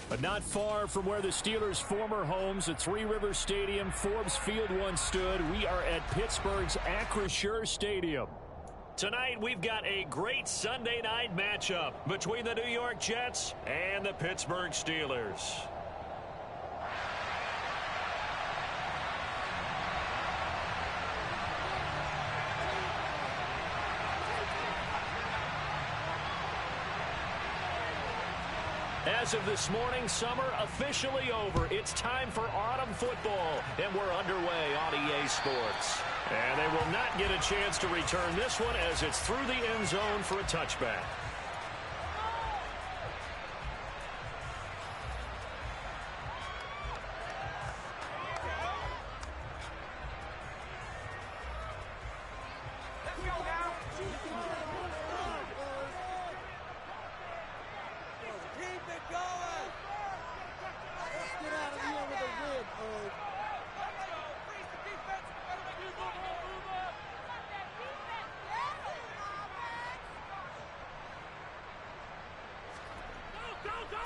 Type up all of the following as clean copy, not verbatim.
But not far from where the Steelers' former homes at Three Rivers Stadium, Forbes Field once stood, we are at Pittsburgh's Acrisure Stadium. Tonight, we've got a great Sunday night matchup between the New York Jets and the Pittsburgh Steelers. As of this morning, summer officially over. It's time for autumn football, and we're underway on EA Sports. And they will not get a chance to return this one as it's through the end zone for a touchback.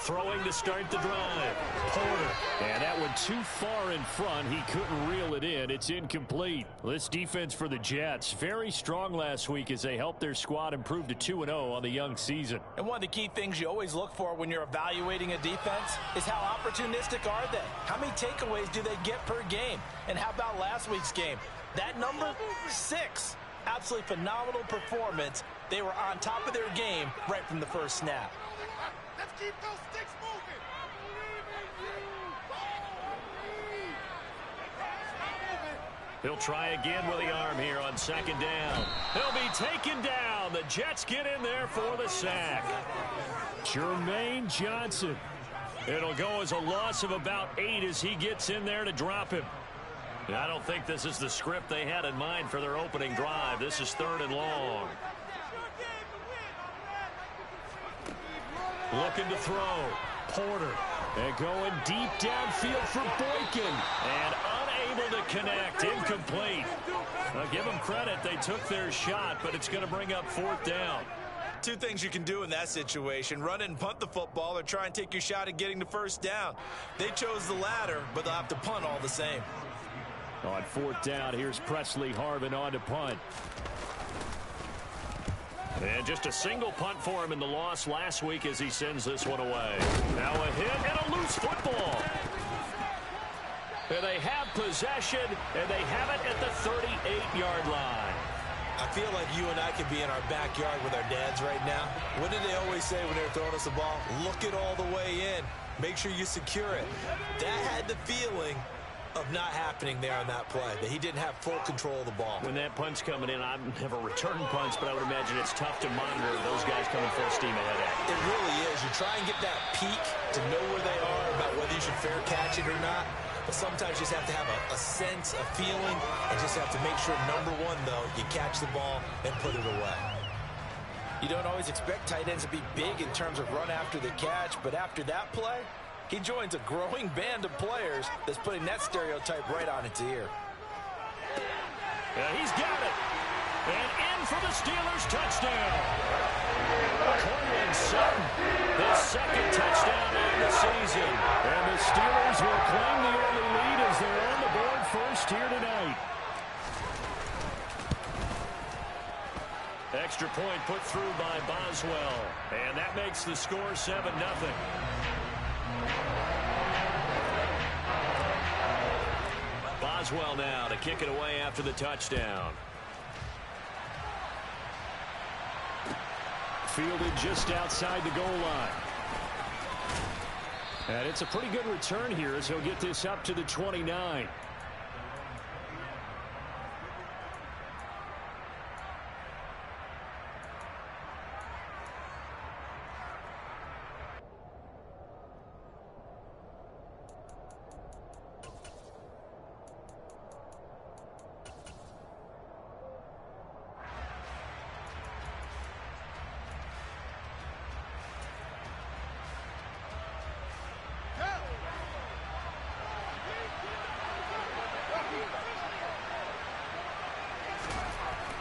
Throwing to start the drive. Porter. And that one too far in front. He couldn't reel it in. It's incomplete. This defense for the Jets, very strong last week as they helped their squad improve to 2-0 on the young season. And one of the key things you always look for when you're evaluating a defense is how opportunistic are they? How many takeaways do they get per game? And how about last week's game? That number, 6. Absolutely phenomenal performance. They were on top of their game right from the first snap. Let's keep those sticks moving. He'll try again with the arm here on second down. He'll be taken down. The Jets get in there for the sack. Jermaine Johnson. It'll go as a loss of about 8 as he gets in there to drop him. I don't think this is the script they had in mind for their opening drive. This is 3rd and long. Looking to throw. Porter. And going deep downfield for Boykin. And unable to connect. Incomplete. Now give them credit. They took their shot, but it's going to bring up 4th down. Two things you can do in that situation. Run and punt the football or try and take your shot at getting the first down. They chose the latter, but they'll have to punt all the same. On 4th down, here's Presley Harvin on to punt. And just a single punt for him in the loss last week as he sends this one away. Now a hit and a loose football. And they have possession, and they have it at the 38-yard line. I feel like you and I could be in our backyard with our dads right now. What did they always say when they were throwing us the ball? Look it all the way in. Make sure you secure it. That had the feeling of not happening there on that play, that he didn't have full control of the ball. When that punt's coming in, I've never returned punts, but I would imagine it's tough to monitor those guys coming full steam ahead at. It really is. You try and get that peek to know where they are, about whether you should fair catch it or not. But sometimes you just have to have a sense, a feeling, and just have to make sure, number one, though, you catch the ball and put it away. You don't always expect tight ends to be big in terms of run after the catch, but after that play, he joins a growing band of players that's putting that stereotype right on its ear. Yeah, he's got it. And in for the Steelers touchdown. Cortland Sutton, his 2nd touchdown of the season. And the Steelers will claim the early lead as they're on the board first here tonight. Extra point put through by Boswell. And that makes the score 7-0. Boswell now to kick it away after the touchdown. Fielded just outside the goal line. And it's a pretty good return here as he'll get this up to the 29.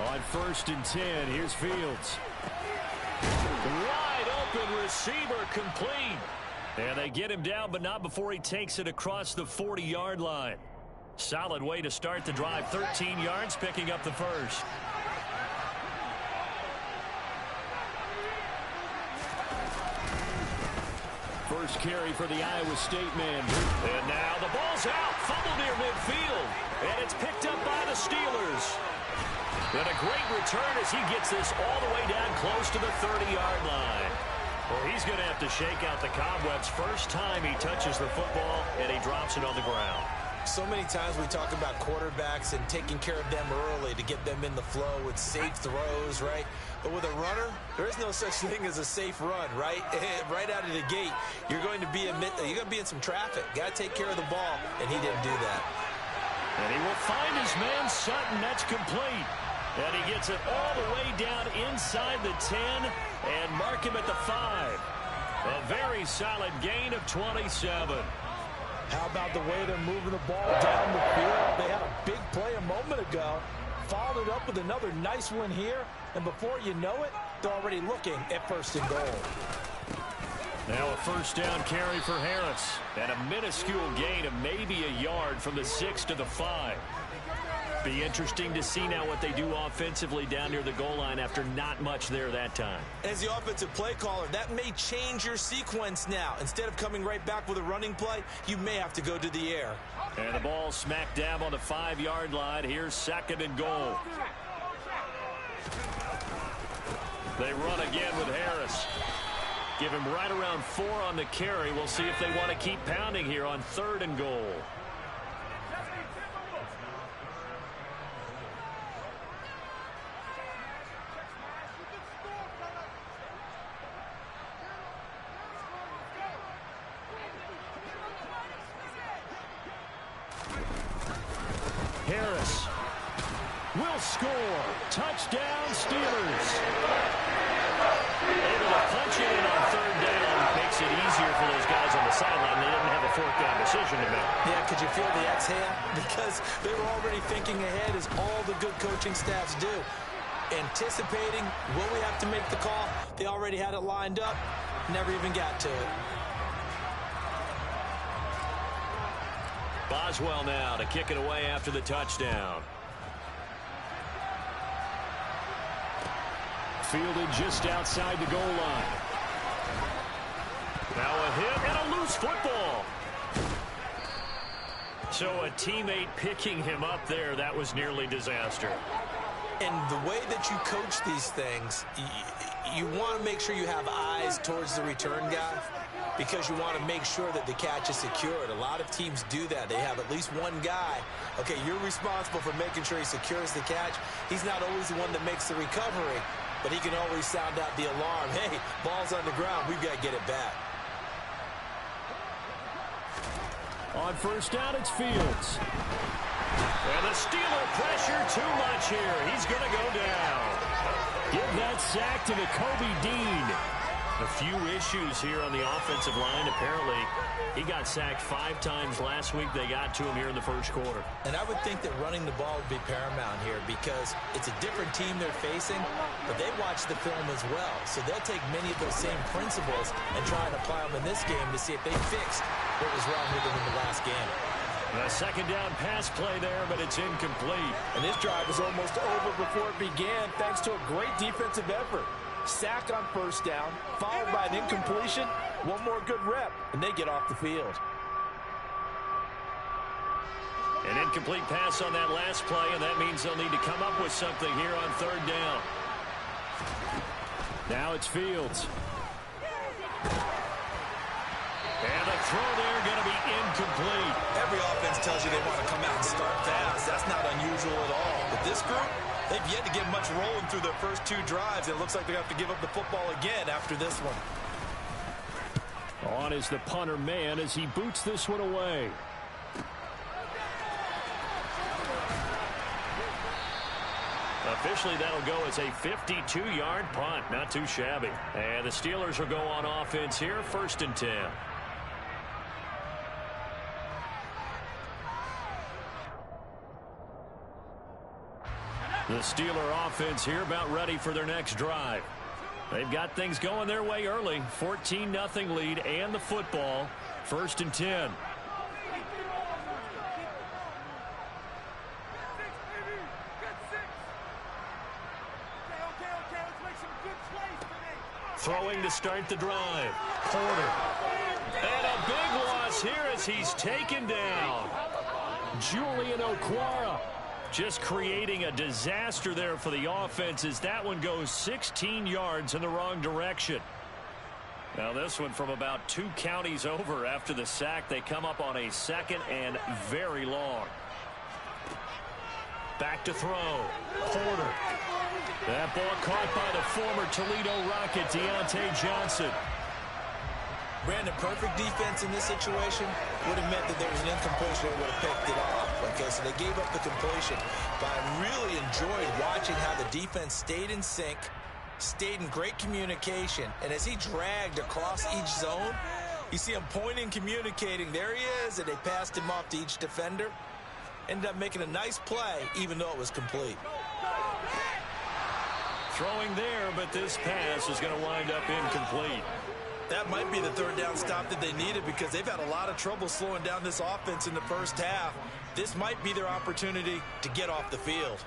On 1st and 10, here's Fields. Wide open receiver complete. And they get him down, but not before he takes it across the 40-yard line. Solid way to start the drive. 13 yards, picking up the first. First carry for the Iowa State man. And now the ball's out. Fumble near midfield. And it's picked up by the Steelers. And a great return as he gets this all the way down close to the 30-yard line. Well, he's going to have to shake out the cobwebs first time he touches the football, and he drops it on the ground. So many times we talk about quarterbacks and taking care of them early to get them in the flow with safe throws, right? But with a runner, there is no such thing as a safe run, right? Right out of the gate, you're going to be in some traffic. Got to take care of the ball, and he didn't do that. And he will find his man Sutton. That's complete. And he gets it all the way down inside the 10 and mark him at the 5. A very solid gain of 27. How about the way they're moving the ball down the field? They had a big play a moment ago. Followed it up with another nice one here. And before you know it, they're already looking at first and goal. Now a first down carry for Harris. And a minuscule gain of maybe a yard from the 6 to the 5. Be interesting to see now what they do offensively down near the goal line after not much there that time. As the offensive play caller, that may change your sequence now. Instead of coming right back with a running play, you may have to go to the air. And the ball smack dab on the 5-yard line. Here's second and goal. They run again with Harris. Give him right around 4 on the carry. We'll see if they want to keep pounding here on third and goal. Harris will score. Touchdown, Steelers. Able to punch it in on third down. Makes it easier for those guys on the sideline. They didn't have a fourth down decision to make. Yeah, could you feel the exhale? Because they were already thinking ahead, as all the good coaching staffs do. Anticipating, will we have to make the call? They already had it lined up. Never even got to it. Boswell now to kick it away after the touchdown. Fielded just outside the goal line. Now a hit and a loose football. So a teammate picking him up there, that was nearly disaster. And the way that you coach these things, you want to make sure you have eyes towards the return guy, because you want to make sure that the catch is secured. A lot of teams do that. They have at least one guy. Okay, you're responsible for making sure he secures the catch. He's not always the one that makes the recovery, but he can always sound out the alarm. Hey, ball's on the ground. We've got to get it back. On first down, it's Fields. And the Steeler pressure too much here. He's going to go down. Give that sack to Kobe Dean. A few issues here on the offensive line. Apparently, he got sacked 5 times last week. They got to him here in the first quarter. And I would think that running the ball would be paramount here, because it's a different team they're facing, but they watch the film as well. So they'll take many of those same principles and try and apply them in this game to see if they fixed what was wrong with them in the last game. A second down pass play there, but it's incomplete. And this drive was almost over before it began, thanks to a great defensive effort. Sack on first down, followed by an incompletion, one more good rep, and they get off the field. An incomplete pass on that last play, and that means they'll need to come up with something here on third down. Now it's Fields. And the throw there going to be incomplete. Every offense tells you they want to come out and start fast. That's not unusual at all. But this group, they've yet to get much rolling through their first 2 drives. It looks like they have to give up the football again after this one. On is the punter man as he boots this one away. Officially, that'll go as a 52-yard punt. Not too shabby. And the Steelers will go on offense here, 1st and 10. The Steeler offense here about ready for their next drive. They've got things going their way early. 14-0 lead and the football. 1st and 10. Throwing to start the drive. Porter. And a big loss here as he's taken down. Julian Okwara just creating a disaster there for the offense as that one goes 16 yards in the wrong direction. Now this one from about 2 counties over after the sack. They come up on a 2nd and very long. Back to throw. Porter. That ball caught by the former Toledo Rocket, Deontay Johnson. Brandon, perfect defense in this situation would have meant that there was an incompletion. They would have picked it off. Okay, so they gave up the completion. But I really enjoyed watching how the defense stayed in sync, stayed in great communication. And as he dragged across each zone, you see him pointing, communicating. There he is, and they passed him off to each defender. Ended up making a nice play, even though it was complete. Throwing there, but this pass is going to wind up incomplete. That might be the 3rd down stop that they needed because they've had a lot of trouble slowing down this offense in the first half. This might be their opportunity to get off the field.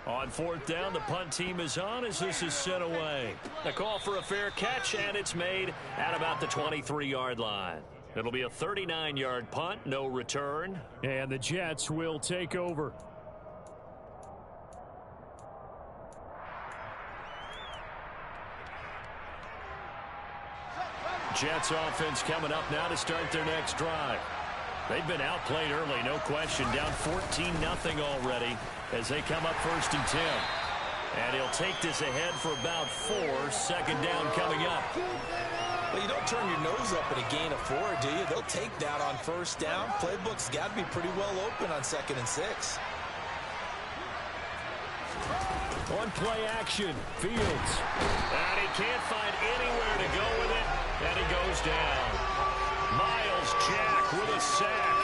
On 4th down, the punt team is on as this is sent away. The call for a fair catch, and it's made at about the 23-yard line. It'll be a 39-yard punt, no return, and the Jets will take over. Jets offense coming up now to start their next drive. They've been outplayed early, no question. Down 14-0 already as they come up 1st and 10. And he'll take this ahead for about 4. 2nd down coming up. Well, you don't turn your nose up at a gain of 4, do you? They'll take that on 1st down. Playbook's got to be pretty well open on 2nd and 6. On play action, Fields. And he can't find anywhere to go with it. And he goes down. Miles Jack with a sack.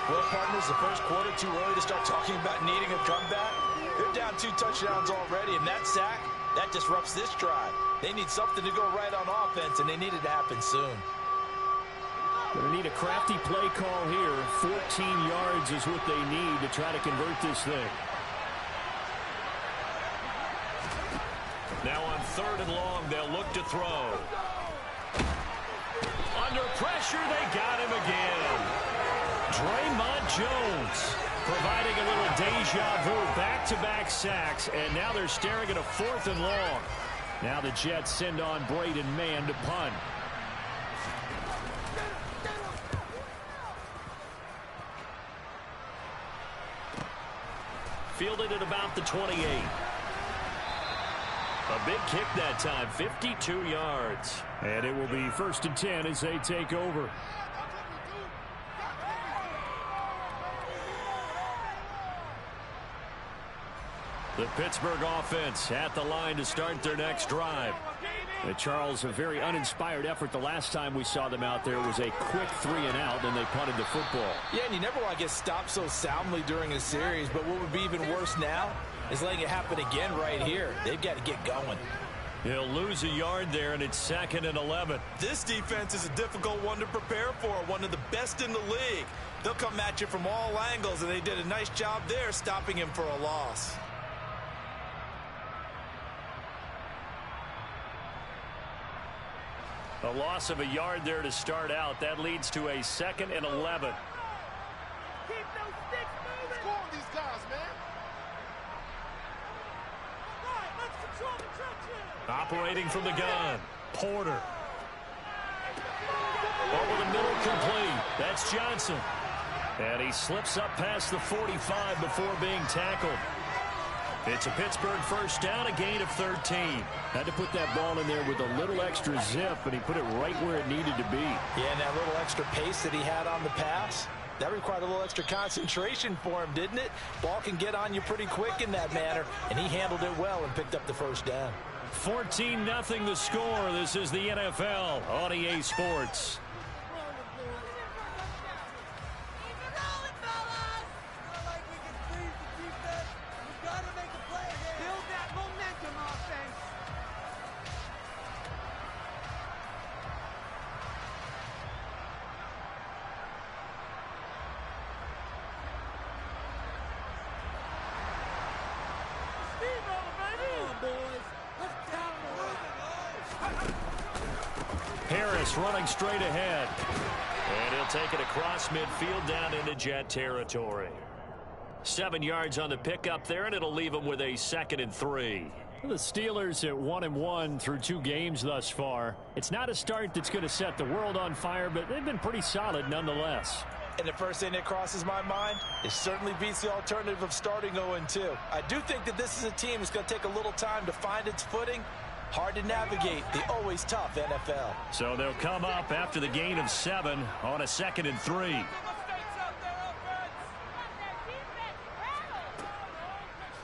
Well, partners, the first quarter too early to start talking about needing a comeback. They're down 2 touchdowns already, and that sack, that disrupts this drive. They need something to go right on offense, and they need it to happen soon. Going to need a crafty play call here. 14 yards is what they need to try to convert this thing. Now on 3rd and long, they'll look to throw. Under pressure, they got him again. Draymond Jones providing a little deja vu. Back-to-back sacks, and now they're staring at a 4th and long. Now the Jets send on Braden Mann to punt. Fielded at about the 28. A big kick that time, 52 yards. And it will be 1st and 10 as they take over. The Pittsburgh offense at the line to start their next drive. Charles, a very uninspired effort the last time we saw them out there was a quick 3-and-out, and they punted the football. Yeah, and you never want to get stopped so soundly during a series, but what would be even worse now is letting it happen again right here. They've got to get going. He'll lose a yard there, and it's 2nd and 11. This defense is a difficult one to prepare for, one of the best in the league. They'll come at you from all angles, and they did a nice job there stopping him for a loss. A loss of a yard there to start out. That leads to a 2nd and 11. Keep those sticks moving. Score on these guys, man. All right, let's control the trenches. Operating from the gun, Porter. Over the middle, complete. That's Johnson. And he slips up past the 45 before being tackled. It's a Pittsburgh 1st down, a gain of 13. Had to put that ball in there with a little extra zip, and he put it right where it needed to be. Yeah, and that little extra pace that he had on the pass, that required a little extra concentration for him, didn't it? Ball can get on you pretty quick in that manner, and he handled it well and picked up the 1st down. 14-0 the score. This is the NFL on EA Sports. Harris running straight ahead. And he'll take it across midfield down into Jet territory. 7 yards on the pickup there, and it'll leave them with a 2nd and 3. The Steelers at 1-1 through 2 games thus far. It's not a start that's going to set the world on fire, but they've been pretty solid nonetheless. And the first thing that crosses my mind, it certainly beats the alternative of starting 0-2. I do think that this is a team that's going to take a little time to find its footing. Hard to navigate the always tough NFL. So they'll come up after the gain of 7 on a 2nd and 3.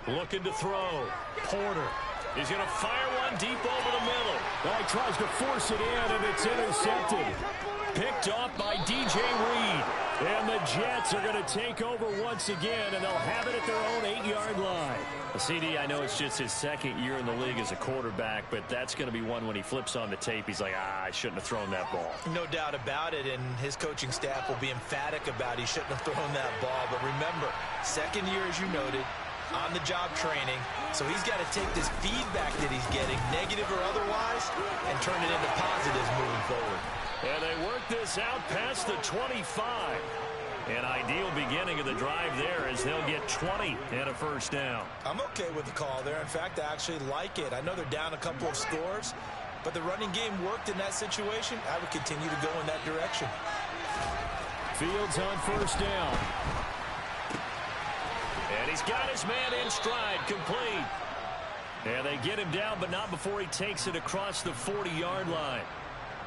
Looking to throw. Porter. He's going to fire one deep over the middle. Well, he tries to force it in, and it's intercepted. Picked off by DJ Reed. And the Jets are going to take over once again, and they'll have it at their own 8-yard line. CD, I know it's just his 2nd year in the league as a quarterback, but that's going to be one when he flips on the tape. He's like, I shouldn't have thrown that ball. No doubt about it, and his coaching staff will be emphatic about he shouldn't have thrown that ball. But remember, 2nd year, as you noted, on-the-job training, so he's got to take this feedback that he's getting, negative or otherwise, and turn it into positives moving forward. And they work this out past the 25. An ideal beginning of the drive there as they'll get 20 and a first down. I'm okay with the call there. In fact, I actually like it. I know they're down a couple of scores, but the running game worked in that situation. I would continue to go in that direction. Fields on first down. And he's got his man in stride, complete. And they get him down, but not before he takes it across the 40-yard line.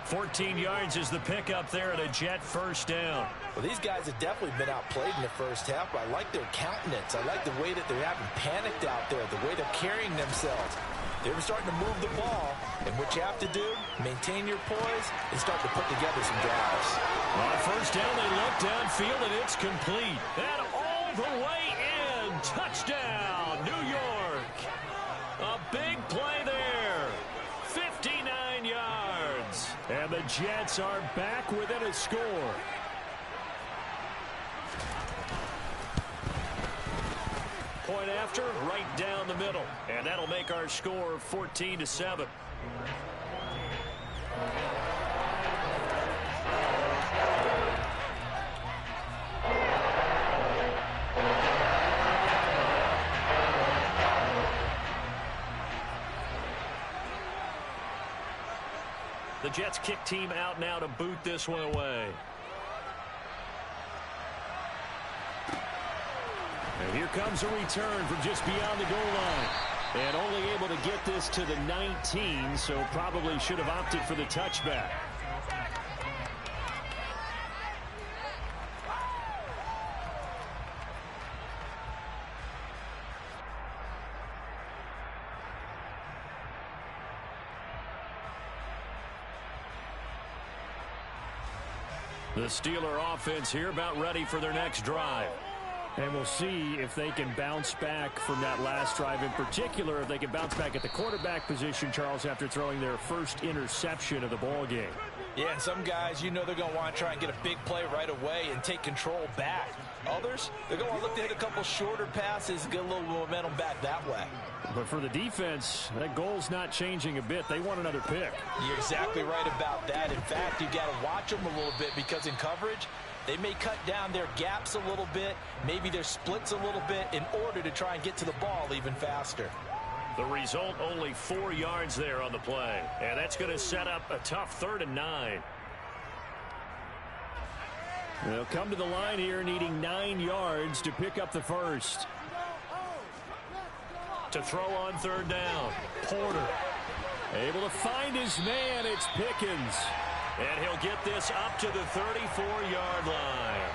14 yards is the pickup there at a Jet first down. Well, these guys have definitely been outplayed in the first half, but I like their countenance. I like the way that they're having panicked out there, the way they're carrying themselves. They're starting to move the ball, and what you have to do, maintain your poise and start to put together some drives. On first down, they look downfield, and it's complete. And all the way in. Touchdown, New York. A big play there. 59 yards. And the Jets are back within a score. Point after, right down the middle. And that'll make our score 14-7. The Jets kick team out now to boot this one away. And here comes a return from just beyond the goal line. And only able to get this to the 19, so probably should have opted for the touchback. The Steeler offense here about ready for their next drive. And we'll see if they can bounce back from that last drive. In particular, if they can bounce back at the quarterback position, Charles, after throwing their first interception of the ball game. Yeah, and some guys, you know they're going to want to try and get a big play right away and take control back. Others, they're going to look to hit a couple shorter passes and get a little momentum back that way. But for the defense, that goal's not changing a bit. They want another pick. You're exactly right about that. In fact, you've got to watch them a little bit because in coverage, they may cut down their gaps a little bit, maybe their splits a little bit in order to try and get to the ball even faster. The result, only 4 yards there on the play. And that's going to set up a tough 3rd and 9. They'll come to the line here needing 9 yards to pick up the first. To throw on 3rd down. Porter. Able to find his man. It's Pickens. And he'll get this up to the 34-yard line.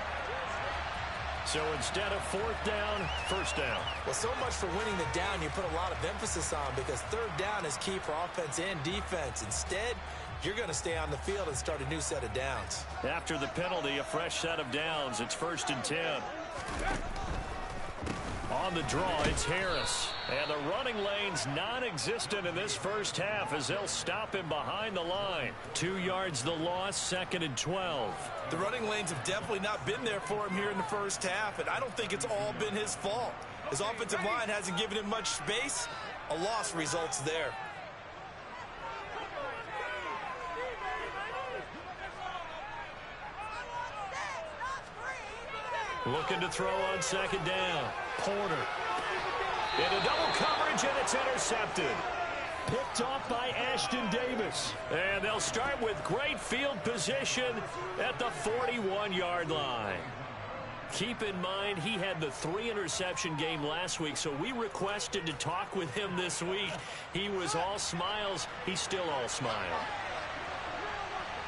So instead of 4th down, 1st down. Well, so much for winning the down you put a lot of emphasis on because 3rd down is key for offense and defense. Instead, you're going to stay on the field and start a new set of downs. After the penalty, a fresh set of downs. It's 1st and 10. On the draw, it's Harris. And the running lane's non-existent in this first half as they'll stop him behind the line. 2 yards the loss, 2nd and 12. The running lanes have definitely not been there for him here in the first half, and I don't think it's all been his fault. His offensive line hasn't given him much space. A loss results there. Looking to throw on second down. Porter. Into double coverage, and it's intercepted. Picked off by Ashton Davis. And they'll start with great field position at the 41-yard line. Keep in mind, he had the 3-interception game last week, so we requested to talk with him this week. He was all smiles. He's still all smile.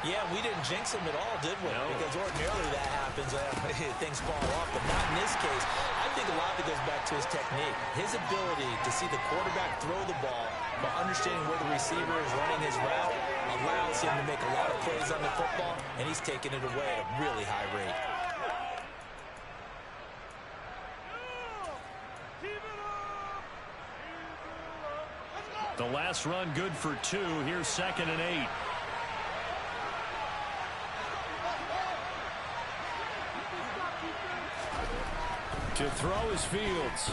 Yeah, we didn't jinx him at all, did we? No. Because ordinarily that happens. Things fall off, but not in this case. I think a lot of it goes back to his technique. His ability to see the quarterback throw the ball, but understanding where the receiver is running his route allows him to make a lot of plays on the football, and he's taking it away at a really high rate. The last run good for 2. Here's 2nd and 8. To throw is Fields.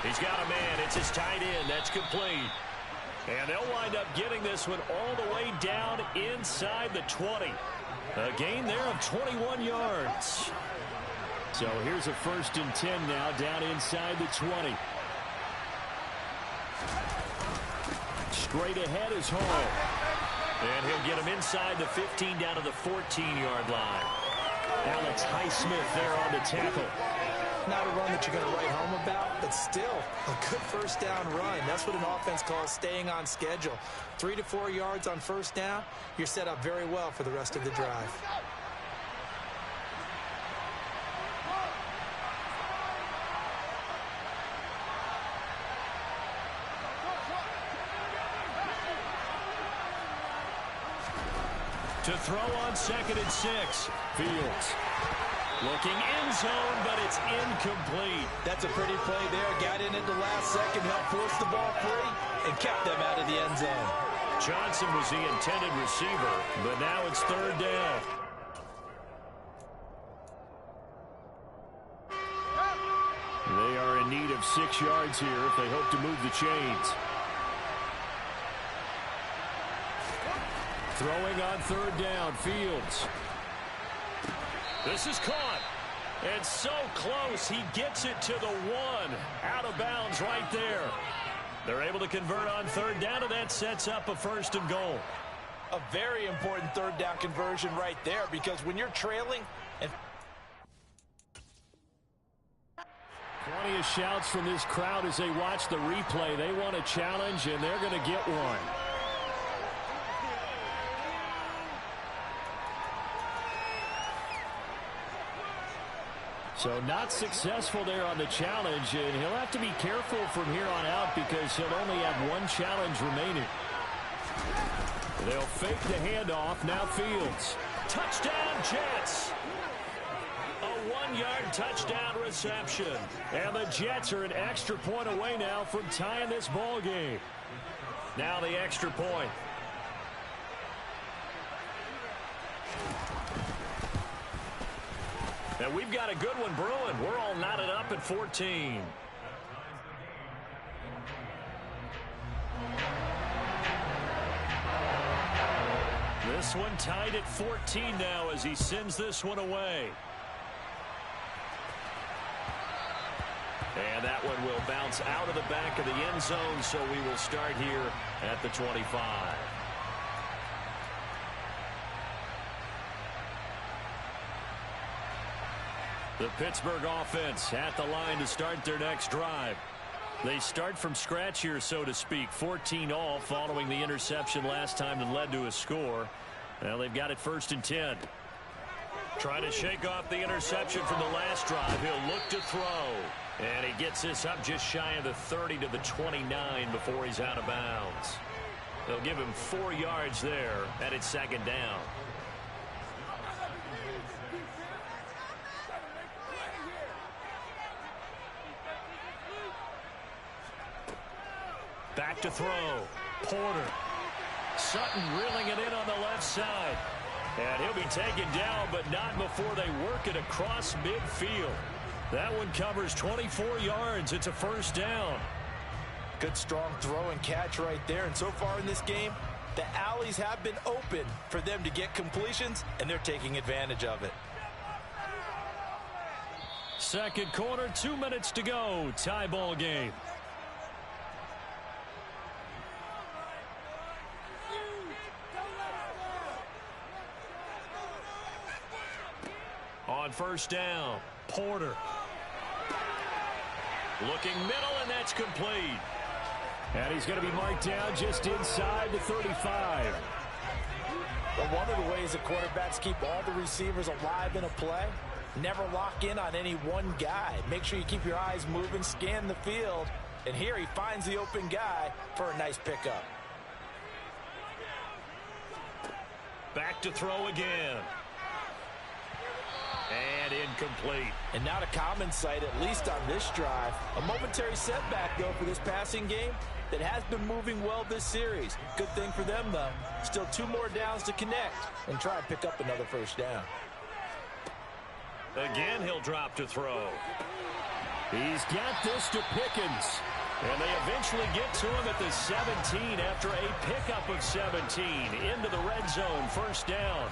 He's got a man. It's his tight end. That's complete. And they'll wind up getting this one all the way down inside the 20. A gain there of 21 yards. So here's a 1st and 10 now down inside the 20. Straight ahead is Hall. And he'll get him inside the 15 down to the 14-yard line. Alex Highsmith there on the tackle. Not a run that you're going to write home about, but still a good 1st down run. That's what an offense calls staying on schedule. 3 to 4 yards on 1st down, you're set up very well for the rest of the drive. To throw on 2nd and 6. Fields. Looking end zone, but it's incomplete. That's a pretty play there. Got in at the last second, helped force the ball free, and kept them out of the end zone. Johnson was the intended receiver, but now it's 3rd down. They are in need of 6 yards here if they hope to move the chains. Throwing on 3rd down, Fields. This is caught. And so close, he gets it to the 1. Out of bounds right there. They're able to convert on 3rd down, and that sets up a 1st and goal. A very important 3rd down conversion right there, because when you're trailing and Plenty of shouts from this crowd as they watch the replay. They want a challenge, and they're going to get one. So not successful there on the challenge, and he'll have to be careful from here on out because he'll only have 1 challenge remaining. They'll fake the handoff. Now Fields. Touchdown, Jets. A 1-yard touchdown reception. And the Jets are an extra point away now from tying this ball game. Now the extra point. And we've got a good one brewing. We're all knotted up at 14. This one tied at 14 now as he sends this one away. And that one will bounce out of the back of the end zone, so we will start here at the 25. The Pittsburgh offense at the line to start their next drive. They start from scratch here, so to speak. 14 all following the interception last time that led to a score. Now they've got it 1st and 10. Trying to shake off the interception from the last drive. He'll look to throw. And he gets this up just shy of the 30 to the 29 before he's out of bounds. They'll give him 4 yards there, and it's 2nd down. Back to throw. Porter. Sutton reeling it in on the left side. And he'll be taken down, but not before they work it across midfield. That one covers 24 yards. It's a 1st down. Good strong throw and catch right there. And so far in this game, the alleys have been open for them to get completions, and they're taking advantage of it. Second quarter, 2 minutes to go. Tie ball game. On first down, Porter. Looking middle, and that's complete. And he's going to be marked down just inside the 35. But one of the ways that quarterbacks keep all the receivers alive in a play, never lock in on any one guy. Make sure you keep your eyes moving, scan the field, and here he finds the open guy for a nice pickup. Back to throw again. And incomplete. And not a common sight, at least on this drive. A momentary setback, though, for this passing game that has been moving well this series. Good thing for them, though. Still 2 more downs to connect and try and pick up another first down. Again, he'll drop to throw. He's got this to Pickens. And they eventually get to him at the 17 after a pickup of 17 into the red zone. First down.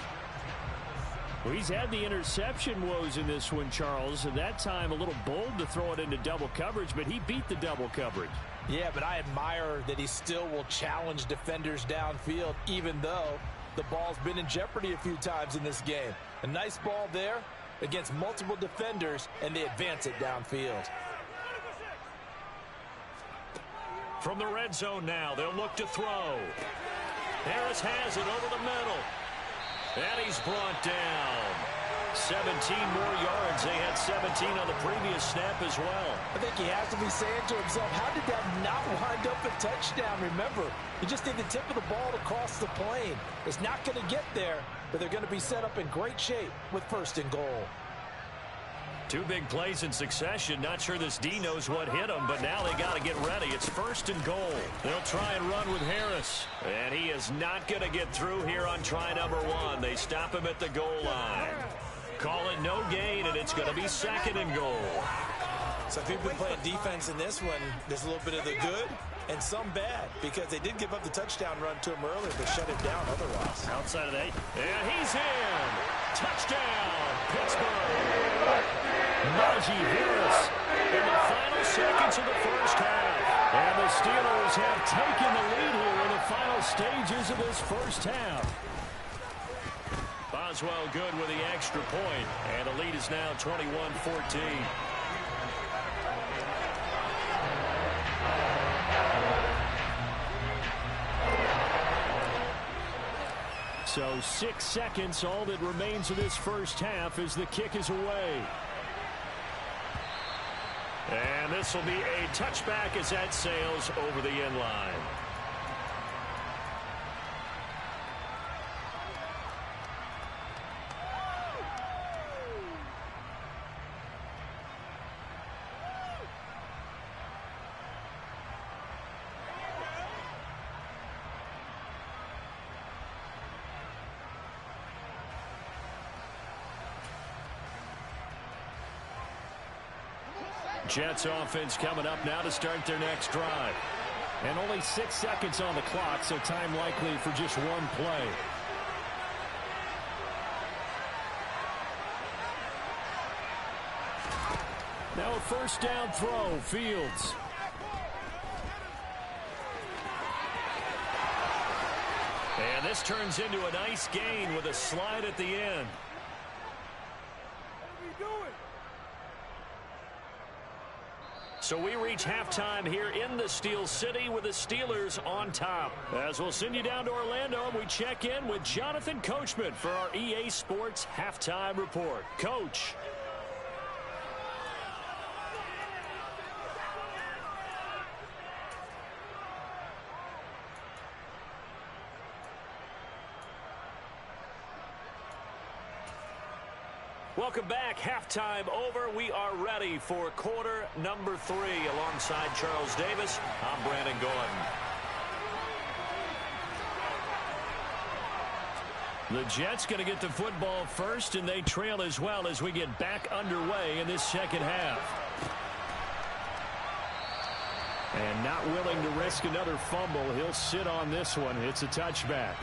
Well, he's had the interception woes in this one, Charles. At that time, a little bold to throw it into double coverage, but he beat the double coverage. Yeah, but I admire that he still will challenge defenders downfield, even though the ball's been in jeopardy a few times in this game. A nice ball there against multiple defenders, and they advance it downfield. From the red zone now, they'll look to throw. Harris has it over the middle. And he's brought down. 17 more yards. They had 17 on the previous snap as well. I think he has to be saying to himself, how did that not wind up a touchdown? Remember, you just need the tip of the ball to cross the plane. It's not going to get there, but they're going to be set up in great shape with first and goal. 2 big plays in succession. Not sure this D knows what hit him, but now they got to get ready. It's first and goal. They'll try and run with Harris. And he is not going to get through here on try number 1. They stop him at the goal line. Call it no gain, and it's going to be second and goal. So if you've been playing defense in this one, there's a little bit of the good and some bad, because they did give up the touchdown run to him earlier, but shut it down otherwise. Outside of that, and he's in. Touchdown, Pittsburgh. Najee Harris in the final seconds of the first half. And the Steelers have taken the lead here in the final stages of this first half. Boswell good with the extra point, and the lead is now 21-14. So 6 seconds, all that remains of this first half as the kick is away. And this will be a touchback as that sails over the end line. Jets offense coming up now to start their next drive. And only 6 seconds on the clock, so time likely for just one play. Now a first down throw, Fields. And this turns into a nice gain with a slide at the end. So we reach halftime here in the Steel City with the Steelers on top. As we'll send you down to Orlando, and we check in with Jonathan Coachman for our EA Sports Halftime Report. Coach. Welcome back. Halftime over. We are ready for quarter number 3. Alongside Charles Davis, I'm Brandon Gordon. The Jets going to get the football first, and they trail as well as we get back underway in this second half. And not willing to risk another fumble. He'll sit on this one. It's a touchback.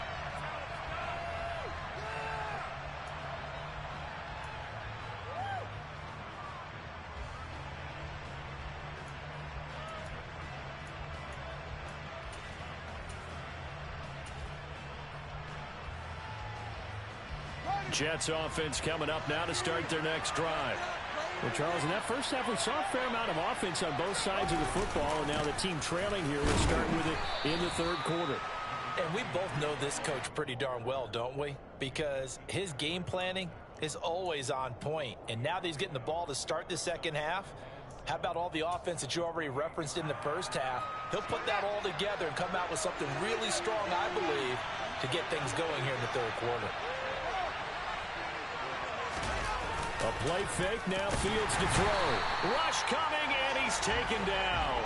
Jets offense coming up now to start their next drive. Well, Charles, in that first half, we saw a fair amount of offense on both sides of the football, and now the team trailing here will start with it in the third quarter. And we both know this coach pretty darn well, don't we? Because his game planning is always on point. And now that he's getting the ball to start the second half, how about all the offense that you already referenced in the first half? He'll put that all together and come out with something really strong, I believe, to get things going here in the third quarter. A play fake, now Fields to throw. Rush coming, and he's taken down.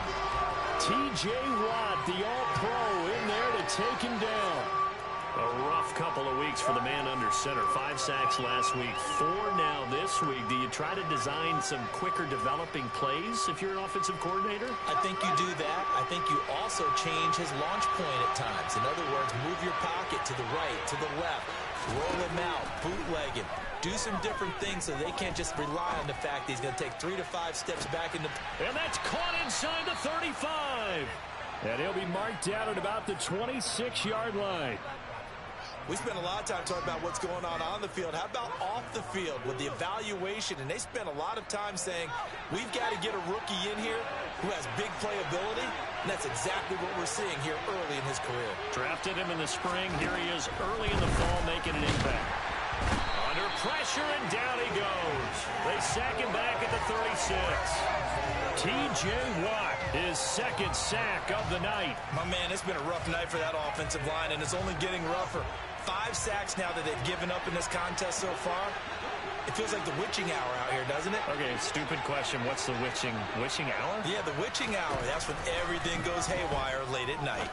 T.J. Watt, the all-pro, in there to take him down. A rough couple of weeks for the man under center. 5 sacks last week, 4 now this week. Do you try to design some quicker developing plays if you're an offensive coordinator? I think you do that. I think you also change his launch point at times. In other words, move your pocket to the right, to the left, roll him out, bootleg him. Do some different things so they can't just rely on the fact that he's going to take 3 to 5 steps back into. And that's caught inside the 35. And he'll be marked down at about the 26-yard line. We spent a lot of time talking about what's going on the field. How about off the field with the evaluation? And they spent a lot of time saying, we've got to get a rookie in here who has big playability. And that's exactly what we're seeing here early in his career. Drafted him in the spring. Here he is early in the fall making an impact. Under pressure, and down he goes. They sack him back at the 36. T.J. Watt, his second sack of the night. My man, it's been a rough night for that offensive line, and it's only getting rougher. 5 sacks now that they've given up in this contest so far. It feels like the witching hour out here, doesn't it? Okay, stupid question. What's the witching hour? Yeah, the witching hour. That's when everything goes haywire late at night.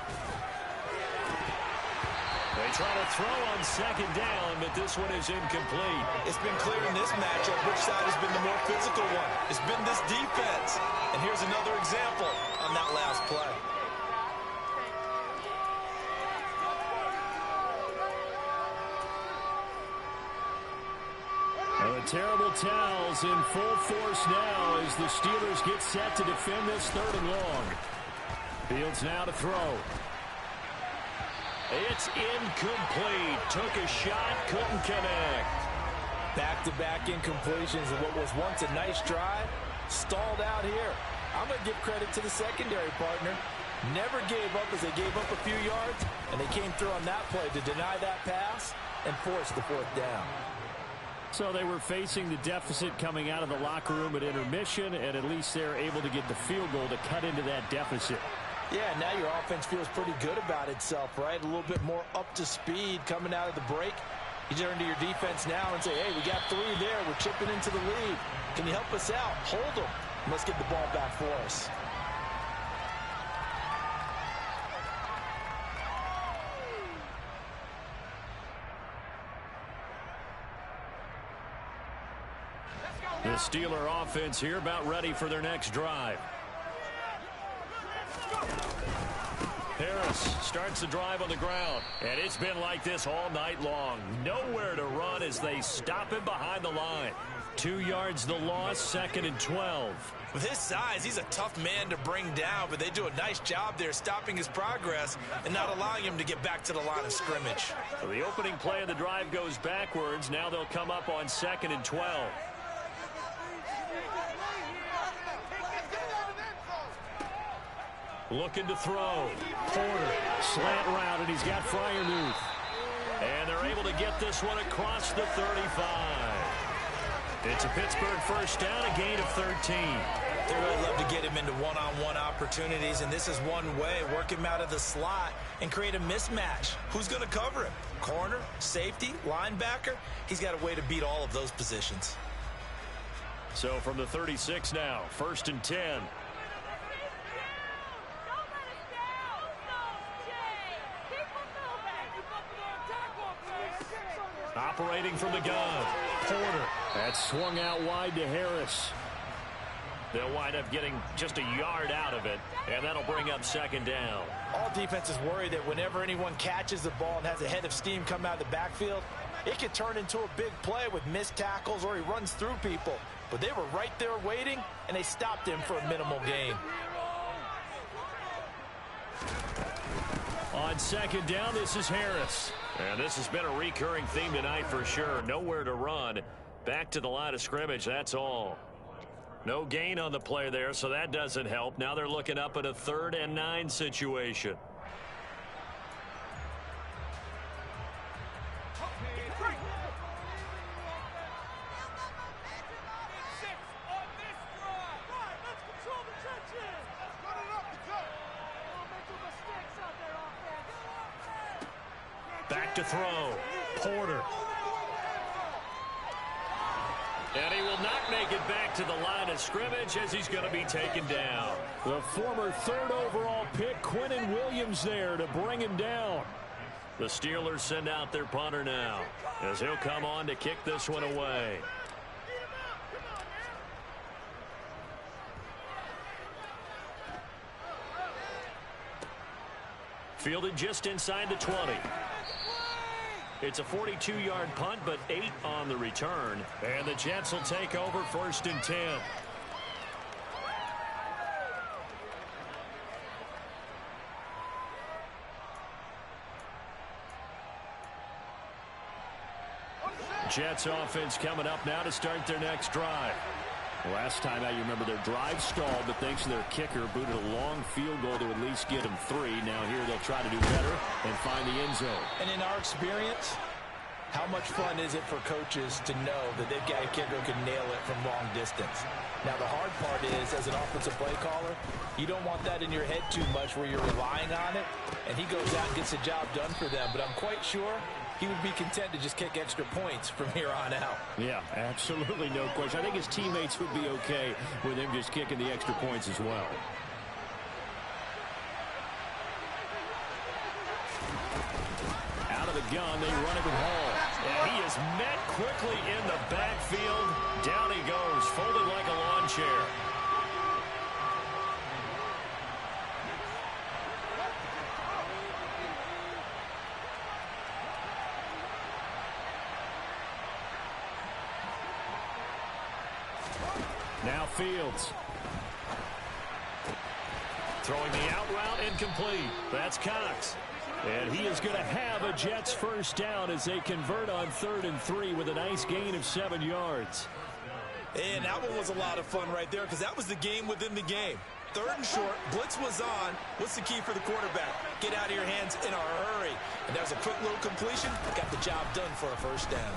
They try to throw on second down, but this one is incomplete. It's been clear in this matchup which side has been the more physical one. It's been this defense. And here's another example on that last play. The terrible towels in full force now as the Steelers get set to defend this third and long. Fields now to throw. It's incomplete. Took a shot, couldn't connect. Back-to-back incompletions of what was once a nice drive. Stalled out here. I'm going to give credit to the secondary partner. Never gave up as they gave up a few yards, and they came through on that play to deny that pass and force the fourth down. So they were facing the deficit coming out of the locker room at intermission, and at least they're able to get the field goal to cut into that deficit. Yeah, now your offense feels pretty good about itself, right? A little bit more up to speed coming out of the break. You turn to your defense now and say, hey, we got 3 there. We're chipping into the lead. Can you help us out? Hold them. Let's get the ball back for us. The Steeler offense here about ready for their next drive. Harris starts the drive on the ground, and it's been like this all night long. Nowhere to run as they stop him behind the line. 2 yards the loss, 2nd and 12. With his size, he's a tough man to bring down, but they do a nice job there stopping his progress and not allowing him to get back to the line of scrimmage. So the opening play of the drive goes backwards. Now they'll come up on 2nd and 12. Looking to throw. Porter, slant route, and he's got Freiermuth. And they're able to get this one across the 35. It's a Pittsburgh first down, a gain of 13. They really love to get him into one-on-one opportunities, and this is one way. Work him out of the slot and create a mismatch. Who's going to cover him? Corner, safety, linebacker? He's got a way to beat all of those positions. So from the 36 now, 1st and 10. Operating from the gun. Porter. That's swung out wide to Harris. They'll wind up getting just a yard out of it, and that'll bring up 2nd down. All defenses worry that whenever anyone catches the ball and has a head of steam come out of the backfield, it could turn into a big play with missed tackles or he runs through people. But they were right there waiting, and they stopped him for a minimal gain. On second down, this is Harris. And this has been a recurring theme tonight for sure. Nowhere to run. Back to the line of scrimmage, that's all. No gain on the play there, so that doesn't help. Now they're looking up at a 3rd and 9 situation. Back to throw. Porter. And he will not make it back to the line of scrimmage as he's going to be taken down. The former 3rd overall pick, Quinnen Williams, there to bring him down. The Steelers send out their punter now as he'll come on to kick this one away. Fielded just inside the 20. It's a 42-yard punt, but 8 on the return. And the Jets will take over 1st and 10. Jets offense coming up now to start their next drive. Last time out, you remember their drive stalled, but thanks to their kicker, booted a long field goal to at least get them 3. Now here they'll try to do better and find the end zone. And in our experience, how much fun is it for coaches to know that they've got a kicker who can nail it from long distance? Now, the hard part is, as an offensive play caller, you don't want that in your head too much where you're relying on it, and he goes out and gets the job done for them. But I'm quite sure he would be content to just kick extra points from here on out. Yeah, absolutely no question. I think his teammates would be okay with him just kicking the extra points as well. Out of the gun, they run it with Hall. And he is met quickly in the backfield. Down he goes, folded like a lawn chair. Now Fields. Throwing the out route incomplete. That's Cox. And he is going to have a Jets first down as they convert on 3rd and 3 with a nice gain of 7 yards. And that one was a lot of fun right there because that was the game within the game. 3rd and short, blitz was on. What's the key for the quarterback? Get out of your hands in a hurry. And that was a quick little completion. Got the job done for a first down.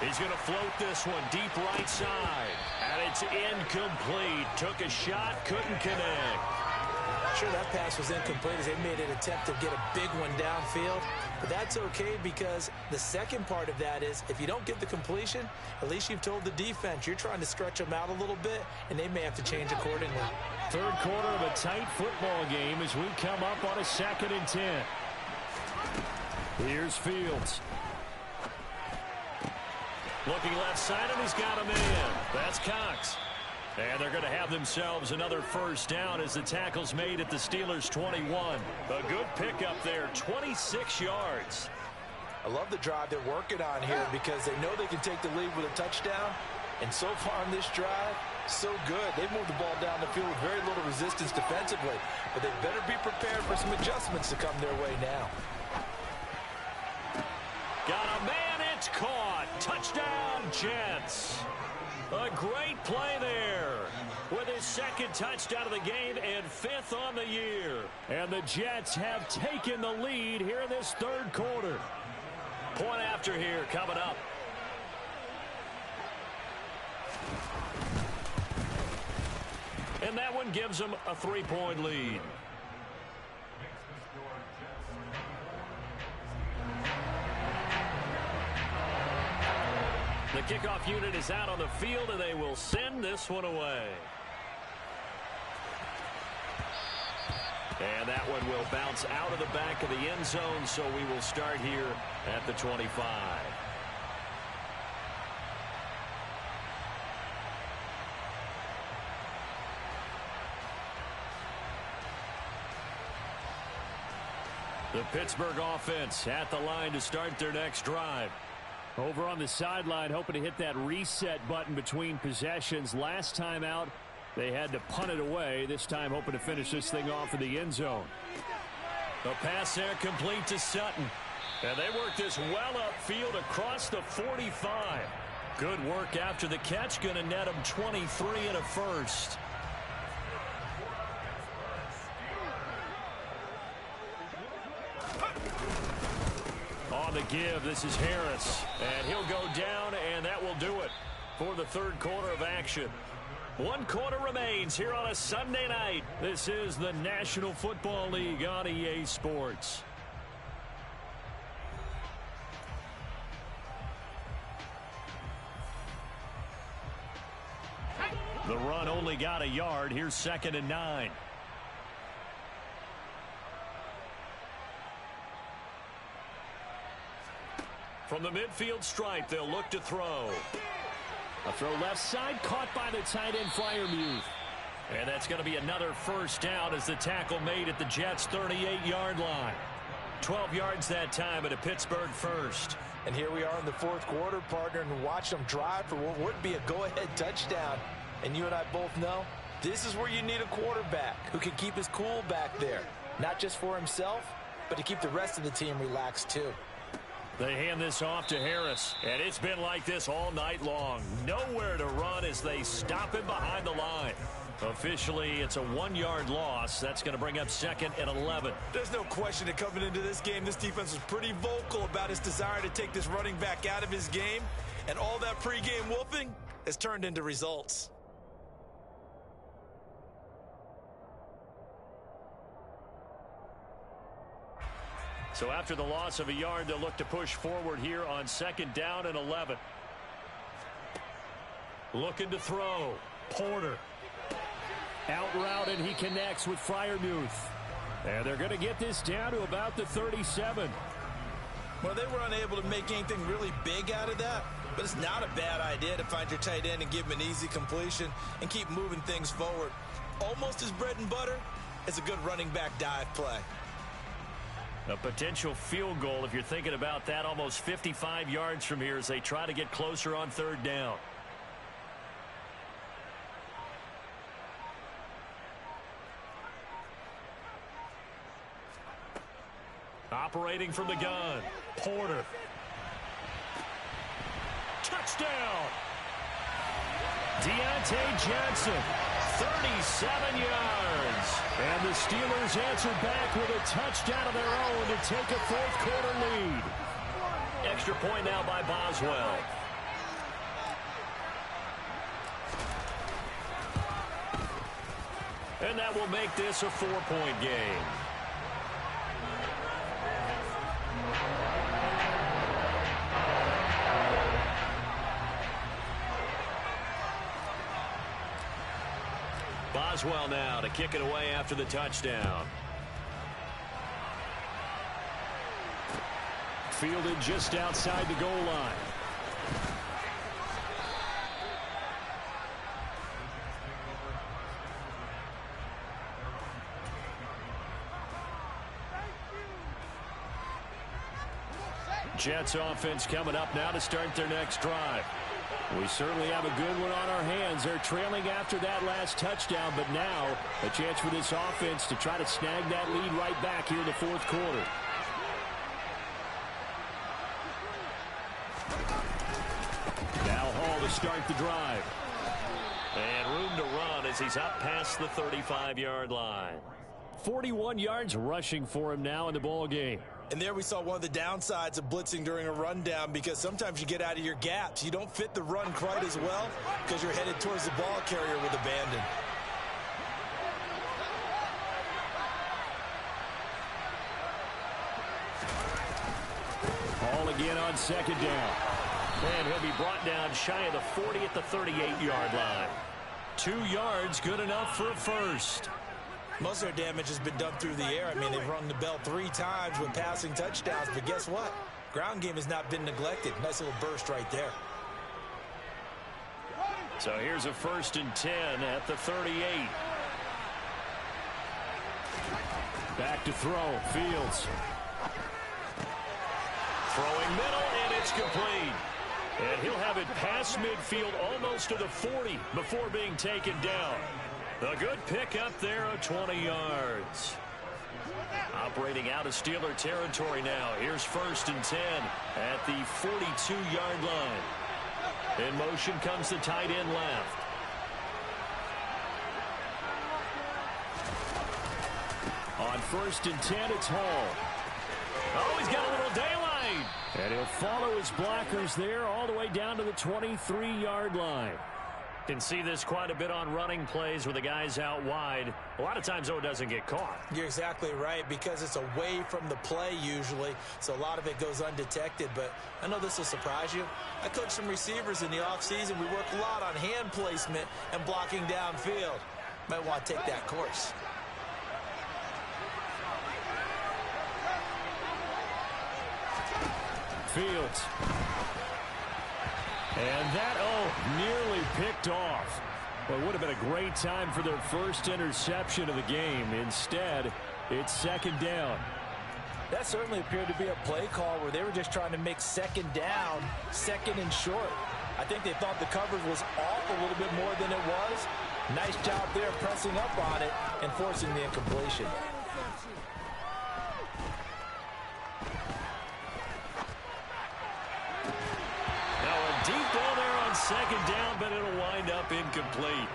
He's going to float this one deep right side. And it's incomplete. Took a shot, couldn't connect. Sure, that pass was incomplete as they made an attempt to get a big one downfield. But that's okay because the second part of that is if you don't get the completion, at least you've told the defense you're trying to stretch them out a little bit, and they may have to change accordingly. 3rd quarter of a tight football game as we come up on a 2nd and 10. Here's Fields. Looking left side, and he's got him in. That's Cox. And they're going to have themselves another first down as the tackle's made at the Steelers' 21. A good pickup there, 26 yards. I love the drive they're working on here because they know they can take the lead with a touchdown. And so far on this drive, so good. They've moved the ball down the field with very little resistance defensively. But they better be prepared for some adjustments to come their way now. Got a man, it's caught. Touchdown, Jets. A great play there with his 2nd touchdown of the game and 5th on the year. And the Jets have taken the lead here in this 3rd quarter. Point after here coming up. And that one gives them a 3-point lead. The kickoff unit is out on the field, and they will send this one away. And that one will bounce out of the back of the end zone, so we will start here at the 25. The Pittsburgh offense at the line to start their next drive. Over on the sideline, hoping to hit that reset button between possessions. Last time out, they had to punt it away. This time, hoping to finish this thing off in the end zone. The pass there complete to Sutton. And they work this well upfield across the 45. Good work after the catch. Going to net him 23 and a first. On the give, this is Harris. And he'll go down, and that will do it for the third quarter of action. 1 quarter remains here on a Sunday night. This is the National Football League on EA Sports. The run only got a yard. Here's 2nd and 9. From the midfield stripe, they'll look to throw. A throw left side, caught by the tight end, Freiermuth. And that's going to be another first down as the tackle made at the Jets' 38-yard line. 12 yards that time at a Pittsburgh first. And here we are in the fourth quarter, partner, and watch them drive for what would be a go-ahead touchdown. And you and I both know this is where you need a quarterback who can keep his cool back there. Not just for himself, but to keep the rest of the team relaxed too. They hand this off to Harris, and it's been like this all night long. Nowhere to run as they stop him behind the line. Officially, it's a 1-yard loss. That's going to bring up 2nd and 11. There's no question that coming into this game, this defense was pretty vocal about its desire to take this running back out of his game. And all that pregame wolfing has turned into results. So after the loss of a yard, they'll look to push forward here on 2nd down and 11. Looking to throw. Porter. Out route, and he connects with Freiermuth. And they're going to get this down to about the 37. Well, they were unable to make anything really big out of that, but it's not a bad idea to find your tight end and give him an easy completion and keep moving things forward. Almost as bread and butter as a good running back dive play. A potential field goal, if you're thinking about that, almost 55 yards from here as they try to get closer on 3rd down. Operating from the gun, Porter. Touchdown! Deontay Johnson, 37 yards. And the Steelers answer back with a touchdown of their own to take a fourth quarter lead. Extra point now by Boswell. And that will make this a 4-point game. Boswell now to kick it away after the touchdown. Fielded just outside the goal line. Jets offense coming up now to start their next drive. We certainly have a good one on our hands. They're trailing after that last touchdown, but now a chance for this offense to try to snag that lead right back here in the fourth quarter. Now Hall to start the drive. And room to run as he's up past the 35-yard line. 41 yards rushing for him now in the ball game. And there we saw one of the downsides of blitzing during a rundown, because sometimes you get out of your gaps. You don't fit the run quite as well because you're headed towards the ball carrier with abandon. Hall again on 2nd down. And he'll be brought down shy of the 40 at the 38-yard line. 2 yards, good enough for a first. Most of their damage has been done through the air. I mean, they've rung the bell 3 times with passing touchdowns, but guess what? Ground game has not been neglected. Nice little burst right there. So here's a 1st and 10 at the 38. Back to throw, Fields. Throwing middle, and it's complete. And he'll have it past midfield almost to the 40 before being taken down. A good pick up there of 20 yards. Operating out of Steeler territory now. Here's 1st and 10 at the 42-yard line. In motion comes the tight end left. On 1st and 10, it's Hall. Oh, he's got a little daylight. And he'll follow his blockers there all the way down to the 23-yard line. Can see this quite a bit on running plays with the guys out wide. A lot of times, though, it doesn't get caught. You're exactly right, because it's away from the play usually, so a lot of it goes undetected. But I know this will surprise you. I coach some receivers in the offseason. We work a lot on hand placement and blocking downfield. Might want to take that course. Fields. And that, nearly picked off. Well, it would have been a great time for their first interception of the game. Instead, it's 2nd down. That certainly appeared to be a play call where they were just trying to make 2nd down, 2nd and short. I think they thought the coverage was off a little bit more than it was. Nice job there pressing up on it and forcing the incompletion. Deep ball there on 2nd down, but it'll wind up incomplete.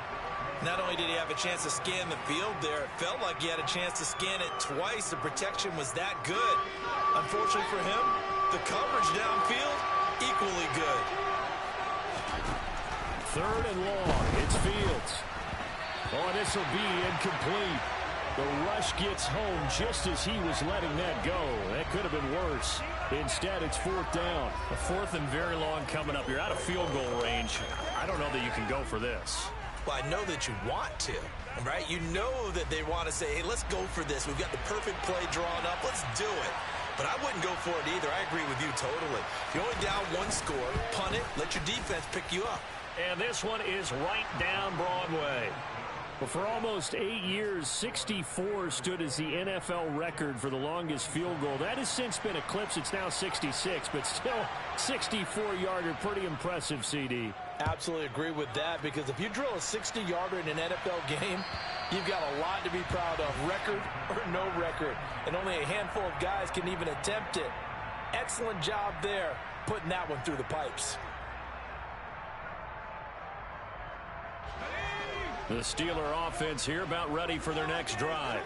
Not only did he have a chance to scan the field there, it felt like he had a chance to scan it twice. The protection was that good. Unfortunately for him, the coverage downfield, equally good. 3rd and long. It's Fields. Oh, this will be incomplete. The rush gets home just as he was letting that go. That could have been worse. Instead, it's 4th down. A 4th and very long coming up. You're out of field goal range. I don't know that you can go for this. Well, I know that you want to, right? You know that they want to say, hey, let's go for this. We've got the perfect play drawn up. Let's do it. But I wouldn't go for it either. I agree with you totally. If you're only down 1 score, punt it, let your defense pick you up. And this one is right down Broadway. Well, for almost 8 years, 64 stood as the NFL record for the longest field goal. That has since been eclipsed. It's now 66, but still 64-yarder. Pretty impressive, CD. Absolutely agree with that, because if you drill a 60-yarder in an NFL game, you've got a lot to be proud of, record or no record. And only a handful of guys can even attempt it. Excellent job there, putting that one through the pipes. The Steeler offense here about ready for their next drive.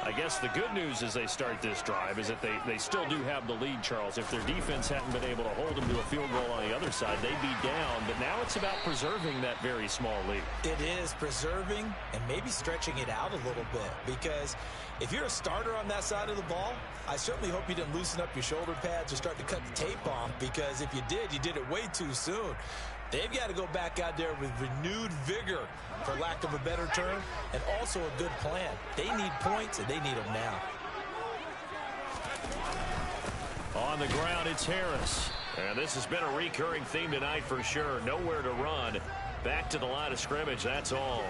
I guess the good news as they start this drive is that they still do have the lead, Charles. If their defense hadn't been able to hold them to a field goal on the other side, they'd be down. But now it's about preserving that very small lead. It is preserving and maybe stretching it out a little bit, because if you're a starter on that side of the ball, I certainly hope you didn't loosen up your shoulder pads or start to cut the tape off, because if you did it way too soon. They've got to go back out there with renewed vigor, for lack of a better term, and also a good plan. They need points, and they need them now. On the ground, it's Harris. And this has been a recurring theme tonight for sure. Nowhere to run. Back to the line of scrimmage, that's all.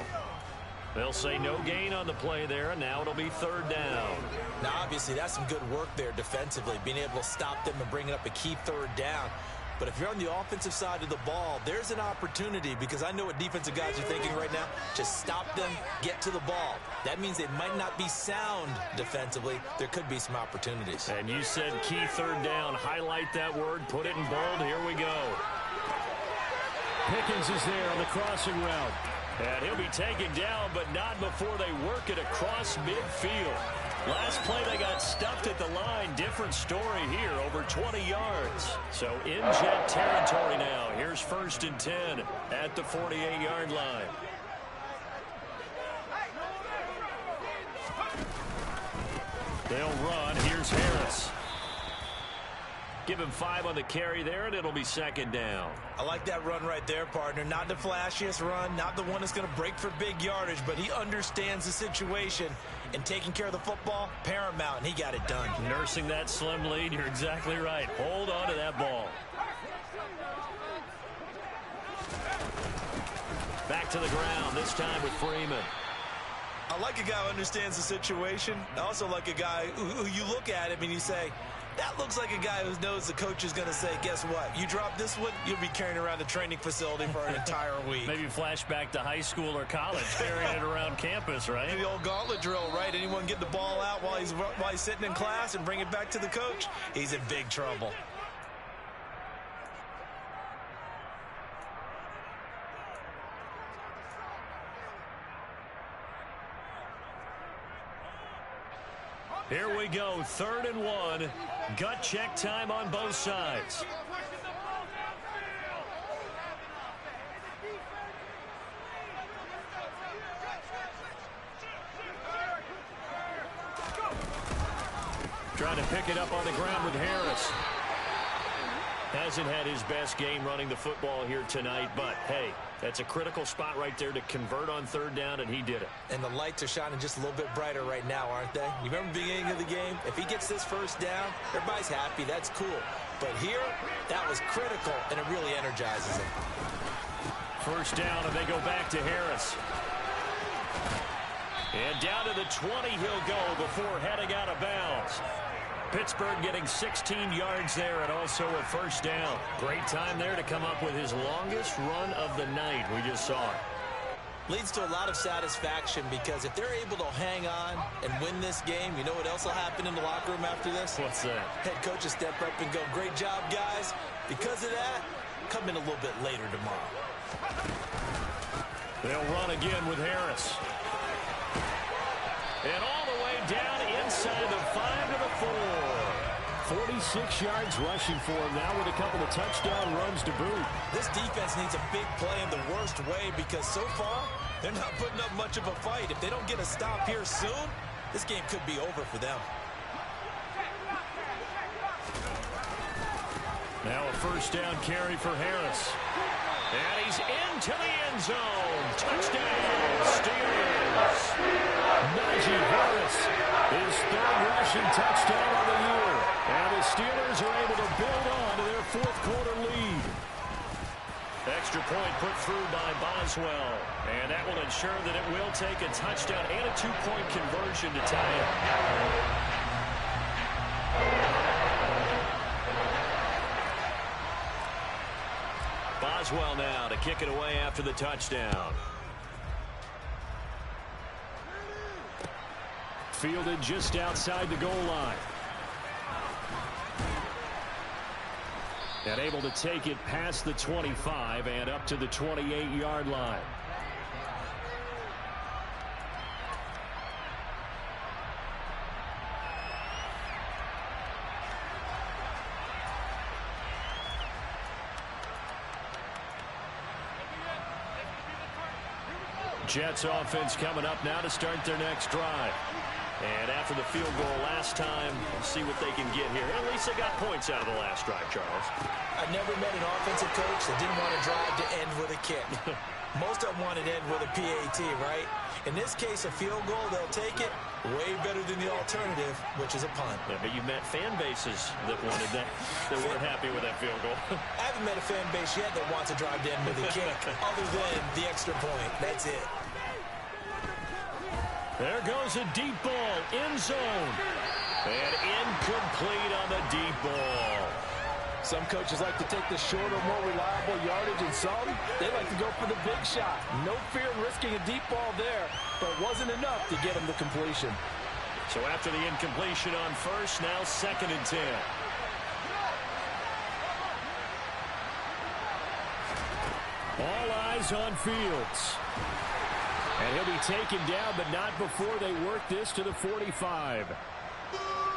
They'll say no gain on the play there, and now it'll be 3rd down. Now, obviously, that's some good work there defensively, being able to stop them and bringing up a key 3rd down. But if you're on the offensive side of the ball, there's an opportunity, because I know what defensive guys are thinking right now. Just stop them, get to the ball. That means they might not be sound defensively. There could be some opportunities. And you said key 3rd down. Highlight that word. Put it in bold. Here we go. Pickens is there on the crossing route. And he'll be taken down, but not before they work it across midfield. Last play, they got stuffed at the line. Different story here, over 20 yards. So in Jet territory now. Here's 1st and 10 at the 48-yard line. They'll run. Here's Harris. Give him 5 on the carry there, and it'll be 2nd down. I like that run right there, partner. Not the flashiest run, not the one that's going to break for big yardage, but he understands the situation, and taking care of the football, paramount, and he got it done. Nursing that slim lead, you're exactly right. Hold on to that ball. Back to the ground, this time with Freeman. I like a guy who understands the situation. I also like a guy who you look at him and you say, That looks like a guy who knows the coach is going to say, guess what? You drop this one, you'll be carrying around the training facility for an entire week. Maybe flashback to high school or college, carrying it around campus, right? The old gauntlet drill, right? Anyone get the ball out while he's sitting in class and bring it back to the coach? He's in big trouble. Here we go, 3rd and 1. Gut check time on both sides. Trying to pick it up on the ground with Harris. Hasn't had his best game running the football here tonight, but hey, that's a critical spot right there to convert on 3rd down, and he did it. And the lights are shining just a little bit brighter right now, aren't they? You remember the beginning of the game? If he gets this 1st down, everybody's happy. That's cool. But here, that was critical, and it really energizes him. 1st down, and they go back to Harris. And down to the 20 he'll go before heading out of bounds. Pittsburgh getting 16 yards there and also a 1st down. Great time there to come up with his longest run of the night. We just saw it. Leads to a lot of satisfaction because if they're able to hang on and win this game, you know what else will happen in the locker room after this? What's that? Head coach will step up and go, great job, guys. Because of that, come in a little bit later tomorrow. They'll run again with Harris. And all the way down inside the 5 to the 4. 46 yards rushing for him now with a couple of touchdown runs to boot. This defense needs a big play in the worst way because so far, they're not putting up much of a fight. If they don't get a stop here soon, this game could be over for them. Now a 1st down carry for Harris. And he's into the end zone. Touchdown, Steelers. Najee Harris, his 3rd rushing touchdown of the year. And the Steelers are able to build on to their 4th quarter lead. Extra point put through by Boswell. And that will ensure that it will take a touchdown and a 2-point conversion to tie it. Boswell now to kick it away after the touchdown. Fielded just outside the goal line. And able to take it past the 25 and up to the 28-yard line. Jets offense coming up now to start their next drive. And after the field goal last time, we'll see what they can get here. At least they got points out of the last drive, Charles. I've never met an offensive coach that didn't want a drive to end with a kick. Most of them want it to end with a PAT, right? In this case, a field goal, they'll take it. Way better than the alternative, which is a punt. Yeah, but you've met fan bases that wanted that, that weren't happy with that field goal. I haven't met a fan base yet that wants a drive to end with a kick, other than the extra point. That's it. There goes a deep ball, end zone. And incomplete on the deep ball. Some coaches like to take the shorter, more reliable yardage, and some, they like to go for the big shot. No fear in risking a deep ball there, but it wasn't enough to get him the completion. So after the incompletion on 1st, now 2nd and 10. All eyes on Fields. And he'll be taken down, but not before they work this to the 45.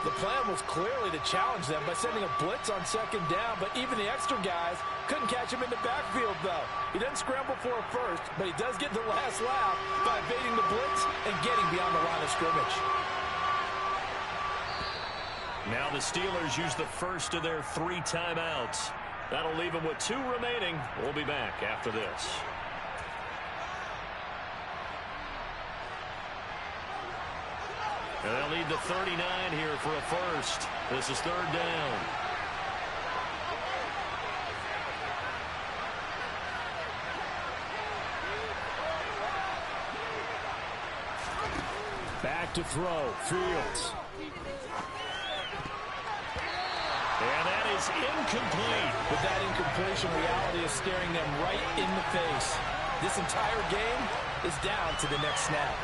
The plan was clearly to challenge them by sending a blitz on 2nd down, but even the extra guys couldn't catch him in the backfield, though. He doesn't scramble for a 1st, but he does get the last laugh by evading the blitz and getting beyond the line of scrimmage. Now the Steelers use the 1st of their 3 timeouts. That'll leave them with 2 remaining. We'll be back after this. And they'll need the 39 here for a 1st. This is 3rd down. Back to throw. Fields. And that is incomplete. But that incompletion reality is staring them right in the face. This entire game is down to the next snap.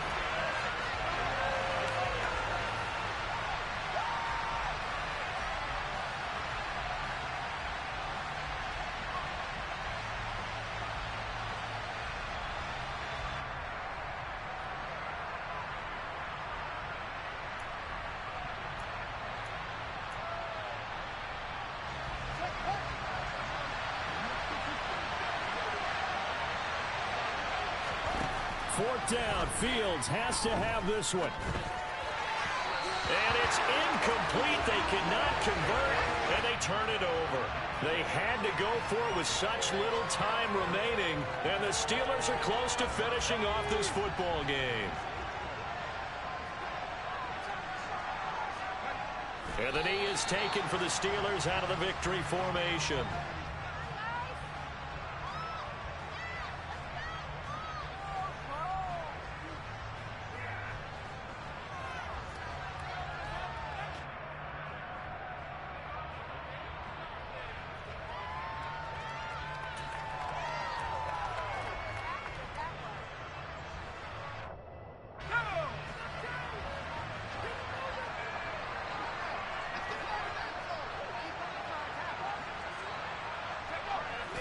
Fourth down, Fields has to have this one. And it's incomplete. They cannot convert, and they turn it over. They had to go for it with such little time remaining, and the Steelers are close to finishing off this football game. And the knee is taken for the Steelers out of the victory formation.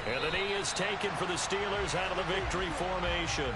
And the knee is taken for the Steelers out of the victory formation.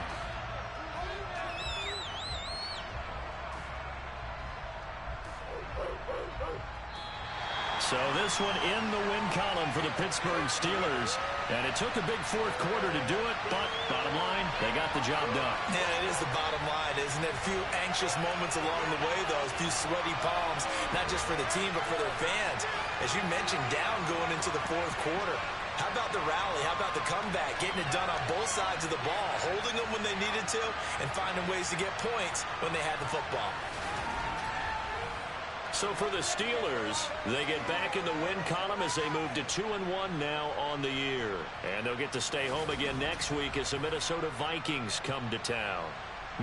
So this one in the win column for the Pittsburgh Steelers. And it took a big fourth quarter to do it, but bottom line, they got the job done. Yeah, it is the bottom line, isn't it? A few anxious moments along the way, though. A few sweaty palms, not just for the team, but for their fans. As you mentioned, down going into the fourth quarter. How about the rally? How about the comeback? Getting it done on both sides of the ball, holding them when they needed to, and finding ways to get points when they had the football. So for the Steelers, they get back in the win column as they move to 2-1 now on the year. And they'll get to stay home again next week as the Minnesota Vikings come to town.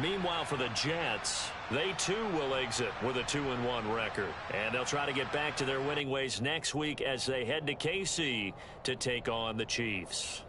Meanwhile, for the Jets, they too will exit with a 2-1 record. And they'll try to get back to their winning ways next week as they head to KC to take on the Chiefs.